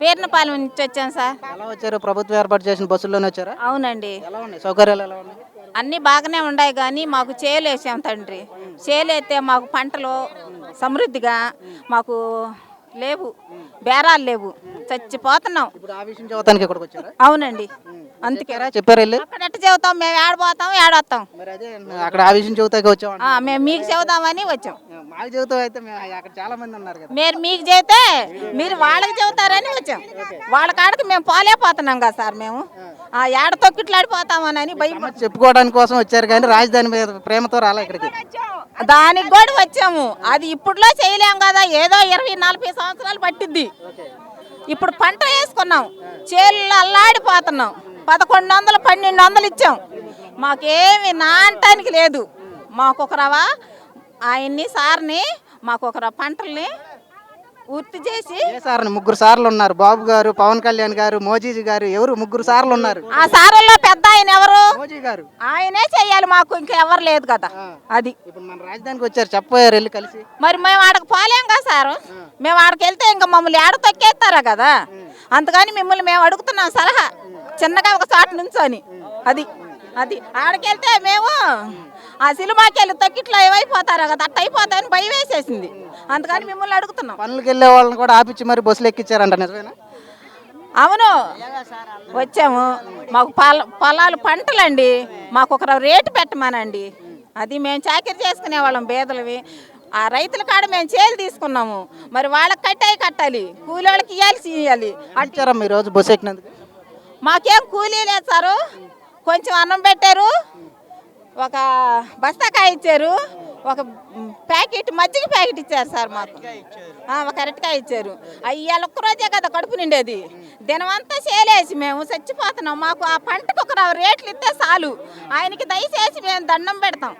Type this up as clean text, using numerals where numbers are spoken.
పేర్నపాలెం నుంచి వచ్చాను సార్. ఎలా వచ్చారు? ప్రభుత్వం ఏర్పాటు చేసిన బస్సుల్లోనే వచ్చారా? అవునండి. ఎలా ఉన్నాయి సౌకర్యాలు? ఎలా ఉన్నాయి? అన్నీ బాగానే ఉన్నాయి కానీ మాకు చేలేసాం తండ్రి. చేలైతే మాకు పంటలు సమృద్ధిగా మాకు లేవు, బేరాలు లేవు, చచ్చిపోతున్నాం. ఇప్పుడు ఆ విషయం చదువుతానికి ఇక్కడికి వచ్చారా? అవునండి. అందుకే చెప్పారు వెళ్ళి అక్కడ ఎట్ట చెబుతాం, మేము ఏడపోతాం ఏడొస్తాం. మరి అదే అక్కడ ఆ విషయం చదువుతాకి వచ్చాం. మేము మీకు చెబుదామని వచ్చాం. మాకు చదువుతాం అయితే అక్కడ చాలా మంది ఉన్నారు కదా. మీరు మీకు చెబితే మీరు వాళ్ళకి చెబుతారని వచ్చాం. వాళ్ళ కాడికి మేము పోలేకపోతున్నాం కదా సార్. మేము ఏడ తొక్కిట్లాడిపోతామని భయం చెప్పుకోవడానికి కోసం వచ్చారు కానీ రాజధాని మీద ప్రేమతో రాలే ఇక్కడికి. దానికి కూడా వచ్చాము. అది ఇప్పుడులో చేయలేం కదా, ఏదో 20-40 సంవత్సరాలు పట్టిద్ది. ఇప్పుడు పంట వేసుకున్నాం, చేళ్ళు అల్లాడిపోతున్నాం. 1100 1200 ఇచ్చాం. మాకేమి నానటానికి లేదు. మాకు ఒక రవ ఆయన్ని సార్ని మాకు ఒక రవ పంటల్ని పూర్తి చేసి సార్ని 3 సార్లు ఉన్నారు. బాబు గారు, పవన్ కళ్యాణ్ గారు, మోదీజీ గారు, ఎవరు 3 సార్లు ఉన్నారు. ఆ సారుల్లో పెద్ద ఆయన ఎవరు? మోదీ గారు. ఆయనే చెయ్యాలి, మాకు ఇంకెవరు లేదు కదా. అది ఇప్పుడు మన రాజధానికి వచ్చారు, చెప్పారు వెళ్ళి కలిసి. మరి మేము ఆడకు పోలేం కదా సారు. మేము ఆడకి వెళ్తే ఇంకా మమ్మల్ని ఏడ తొక్కేస్తారా కదా. అందుకని మిమ్మల్ని మేము అడుగుతున్నాం సలహా, చిన్నగా ఒక చాటు నుంచొని. అది అది ఆడకెళ్తే మేము ఆ సినిమాకెళ్ళి తొక్కిట్లో ఏమైపోతారా కదా, అట్ట అయిపోతాయని భయం వేసేసింది. అందుకని మిమ్మల్ని అడుగుతున్నాం. పనులకు వెళ్ళే వాళ్ళని కూడా ఆపించి మరి బస్సులు ఎక్కించారంట, నిజమేనా? అవును, వచ్చాము. మాకు పొలాలు పంటలండి, మాకు ఒక రేటు పెట్టమానండి. అది మేము చాకరీ చేసుకునే వాళ్ళం బేదలవి. ఆ రైతుల కాడ మేము చేలు తీసుకున్నాము, మరి వాళ్ళకి కట్టాలి, కూలి వాళ్ళకి ఇవ్వాలి. అడిచారా మీ రోజు బస్సు ఎక్కినందుకు? మాకేం కూలీ లేదు సారు. కొంచెం అన్నం పెట్టారు, ఒక బస్తాకాయ ఇచ్చారు, ఒక ప్యాకెట్ మజ్జిగ ప్యాకెట్ ఇచ్చారు సార్ మాకు. ఒక అరటికాయ ఇచ్చారు. అయ్యాల ఒక్కరోజే కదా కడుపు నిండేది. దినమంతా చేలేసి మేము చచ్చిపోతున్నాం. మాకు ఆ పంటకు ఒక రేట్లు ఇస్తే చాలు. ఆయనకి దయచేసి మేము దండం పెడతాం.